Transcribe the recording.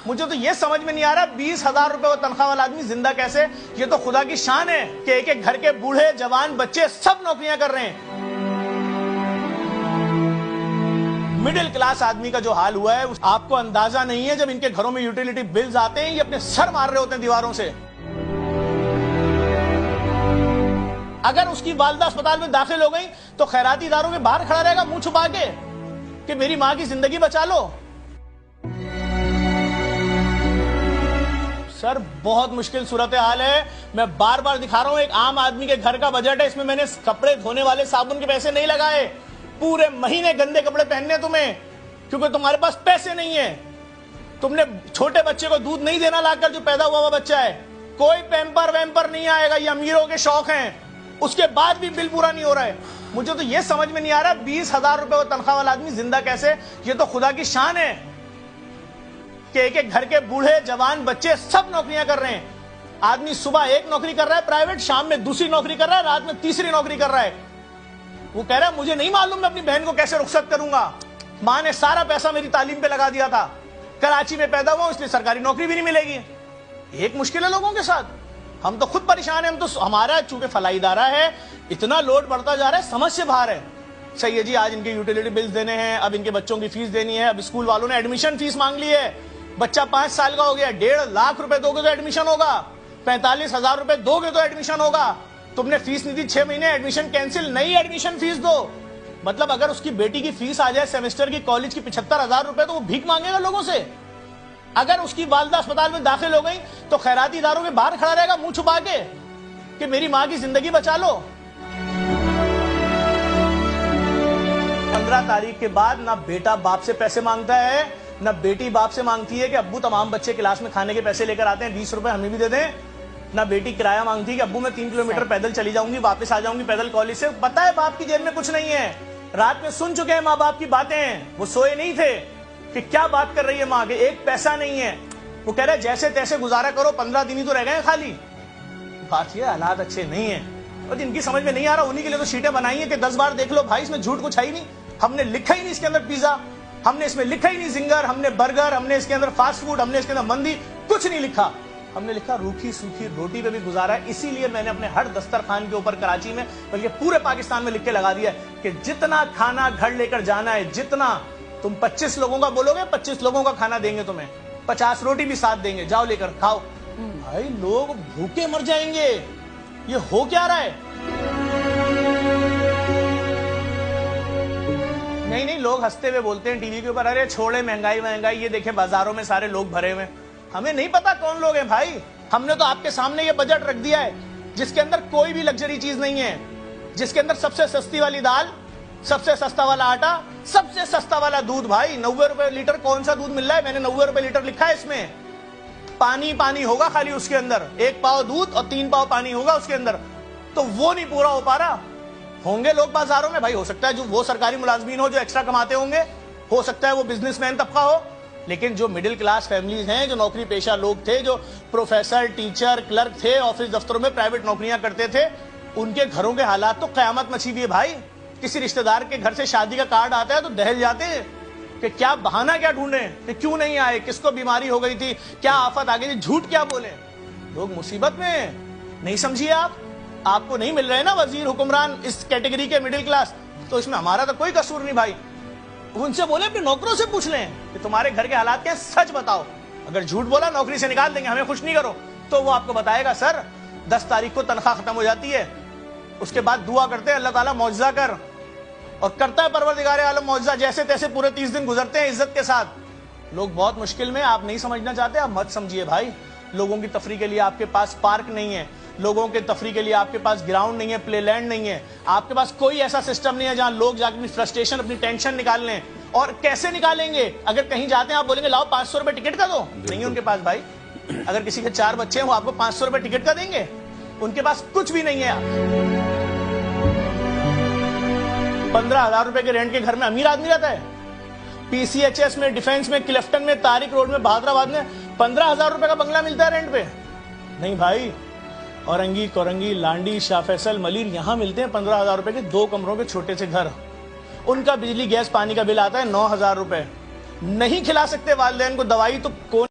मुझे तो ये समझ में नहीं आ रहा 20,000 रुपए वो तनख्वाह वाला आदमी जिंदा कैसे। ये तो खुदा की शान है कि एक एक घर के बूढ़े जवान बच्चे सब नौकरियां कर रहे हैं। मिडिल क्लास आदमी का जो हाल हुआ है आपको अंदाजा नहीं है। जब इनके घरों में यूटिलिटी बिल्स आते हैं ये अपने सर मार रहे होते हैं दीवारों से। अगर उसकी वालदा अस्पताल में दाखिल हो गई तो खैराती इदारों के बाहर खड़ा रहेगा मुंह छुपा के कि मेरी मां की जिंदगी बचा लो। सर बहुत मुश्किल सूरत हाल है। मैं बार बार दिखा रहा हूं, एक आम आदमी के घर का बजट है, इसमें मैंने कपड़े धोने वाले साबुन के पैसे नहीं लगाए। पूरे महीने गंदे कपड़े पहनने तुम्हें, क्योंकि तुम्हारे पास पैसे नहीं है। तुमने छोटे बच्चे को दूध नहीं देना लाकर, जो पैदा हुआ बच्चा है। कोई पैम्पर वैम्पर नहीं आएगा, ये अमीरों के शौक हैं। उसके बाद भी बिल पूरा नहीं हो रहा है। मुझे तो ये समझ में नहीं आ रहा 20,000 रुपए वो तनख्वाह वाला आदमी जिंदा कैसे। ये तो खुदा की शान है कि एक एक घर के बूढ़े जवान बच्चे सब नौकरियां कर रहे हैं। आदमी सुबह एक नौकरी कर रहा है प्राइवेट, शाम में दूसरी नौकरी कर रहा है, रात में तीसरी नौकरी कर रहा है। वो कह रहा है मुझे नहीं मालूम मैं अपनी बहन को कैसे रुखसत करूंगा। मां ने सारा पैसा मेरी तालीम पे लगा दिया था। कराची में पैदा हुआ इसलिए सरकारी नौकरी भी नहीं मिलेगी। एक मुश्किल है लोगों के साथ। हम तो खुद परेशान है। हम तो हमारा चूंकि फलाई इदारा है, इतना लोड बढ़ता जा रहा है, समझ से बाहर है। सही है जी, आज इनके यूटिलिटी बिल्स देने हैं, अब इनके बच्चों की फीस देनी है, अब स्कूल वालों ने एडमिशन फीस मांग ली है। बच्चा 5 साल का हो गया, 1.5 लाख रुपए दोगे तो एडमिशन होगा, 45,000 रुपए दोगे तो एडमिशन होगा। तुमने फीस नहीं दी 6 महीने, एडमिशन कैंसिल, नई एडमिशन फीस दो। मतलब अगर उसकी बेटी की फीस आ जाए सेमेस्टर की कॉलेज की 75,000 रुपए, तो वो भीख मांगेगा लोगों से। अगर उसकी वालदा अस्पताल में दाखिल हो गई तो खैराती इदारों के बाहर खड़ा रहेगा मुंह छुपा के कि मेरी मां की जिंदगी बचा लो। 15 तारीख के बाद ना बेटा बाप से पैसे मांगता है, ना बेटी बाप से मांगती है कि अब्बू तमाम बच्चे क्लास में खाने के पैसे लेकर आते हैं, 20 रुपए हमें भी दे दें। ना बेटी किराया मांगती है कि अब्बू मैं 3 किलोमीटर पैदल चली जाऊंगी, वापस आ जाऊंगी पैदल कॉलेज से। पता है बाप की जेब में कुछ नहीं है। रात में सुन चुके हैं माँ बाप की बातें, वो सोए नहीं थे कि क्या बात कर रही है माँ के। एक पैसा नहीं है। वो कह रहे जैसे तैसे गुजारा करो, 15 दिन ही तो रह गए खाली। बात ये हालात अच्छे नहीं है और जिनकी समझ में नहीं आ रहा उन्हीं के लिए तो सीटें बनाई है कि 10 बार देख लो भाई, इसमें झूठ कुछ है ही नहीं। हमने लिखा ही नहीं इसके अंदर पिज्जा, हमने इसमें लिखा ही नहीं जिंगर, हमने बर्गर, हमने इसके अंदर फास्ट फूड, हमने इसके अंदर मंदी, कुछ नहीं लिखा। हमने लिखा रूखी सूखी रोटी पे भी गुजारा है। इसीलिए मैंने अपने हर दस्तरखान के ऊपर कराची में बल्कि पूरे पाकिस्तान में लिख के लगा दिया कि जितना खाना घर लेकर जाना है, जितना तुम 25 लोगों का बोलोगे 25 लोगों का खाना देंगे तुम्हें, 50 रोटी भी साथ देंगे, जाओ लेकर खाओ। भाई लोग भूखे मर जाएंगे। ये हो क्या रहा है? नहीं, लोग हंसते हुए बोलते हैं टीवी के ऊपर, अरे छोड़े महंगाई महंगाई, ये देखे बाजारों में सारे लोग भरे हुए। हमें नहीं पता कौन लोग हैं भाई। हमने तो आपके सामने ये बजट रख दिया है जिसके अंदर कोई भी लग्जरी चीज नहीं है, जिसके अंदर सबसे सस्ती वाली दाल, सबसे सस्ता वाला आटा, सबसे सस्ता वाला दूध। भाई 90 रुपए लीटर कौन सा दूध मिल रहा है? मैंने 90 रुपए लीटर लिखा है इसमें। पानी पानी होगा खाली उसके अंदर, 1 पाव दूध और 3 पाव पानी होगा उसके अंदर। तो वो नहीं पूरा हो पा रहा। होंगे लोग बाजारों में भाई, हो सकता है जो वो सरकारी मुलाजमीन हो जो एक्स्ट्रा कमाते होंगे, हो सकता है वो बिजनेसमैन तबका हो, लेकिन जो मिडिल क्लास फैमिलीज हैं, जो नौकरी पेशा लोग थे, जो प्रोफेसर टीचर क्लर्क थे, ऑफिस दफ्तरों में प्राइवेट नौकरियां करते थे, उनके घरों के हालात तो कयामत मची हुई है भाई। किसी रिश्तेदार के घर से शादी का कार्ड आता है तो दहल जाते हैं कि क्या बहाना क्या ढूंढे कि क्यों नहीं आए, किसको बीमारी हो गई थी, क्या आफत आ गई थी, झूठ क्या बोले। लोग मुसीबत में। नहीं समझिए आप, आपको नहीं मिल रहे ना वजीर हुक्मरान इस कैटेगरी के मिडिल क्लास, तो इसमें हमारा तो कोई कसूर नहीं भाई। उनसे बोले अपने नौकरों से पूछ लें कि तुम्हारे घर के हालात क्या, सच बताओ। अगर झूठ बोला नौकरी से निकाल देंगे, हमें खुश नहीं करो, तो वो आपको बताएगा सर 10 तारीख को तनख्वाह खत्म हो जाती है, उसके बाद दुआ करते हैं अल्लाह ताला मौजज़ा कर, और करता है परवरदिगारे आलम मौजज़ा। जैसे तैसे पूरे 30 दिन गुजरते हैं इज्जत के साथ। लोग बहुत मुश्किल में। आप नहीं समझना चाहते, आप मत समझिए भाई। लोगों की तफरी के लिए आपके पास पार्क नहीं है, लोगों के तफरी के लिए आपके पास ग्राउंड नहीं है, प्ले लैंड नहीं है, आपके पास कोई ऐसा सिस्टम नहीं है जहां लोग जाकर अपनी फ्रस्ट्रेशन, अपनी टेंशन निकाल लें। और कैसे निकालेंगे? अगर कहीं जाते हैं आप बोलेंगे लाओ 500 रुपए टिकट का दो, नहीं है उनके पास भाई। अगर किसी के 4 बच्चे हैं वो आपको 500 रुपए टिकट का देंगे? उनके पास कुछ भी नहीं है। 15,000 रुपए के रेंट के घर में अमीर आदमी रहता है? पीसीएचएस में, डिफेंस में, क्लिफ्टन में, तारिक रोड में, बहादुराबाद में 15,000 रुपए का बंगला मिलता है रेंट पे? नहीं भाई। औरंगी, कोरंगी, लांडी, शाह फैसल, मलिर, यहां मिलते हैं 15,000 रुपए के 2 कमरों के छोटे से घर। उनका बिजली गैस पानी का बिल आता है 9,000 रुपए। नहीं खिला सकते वालिदैन को दवाई तो कौन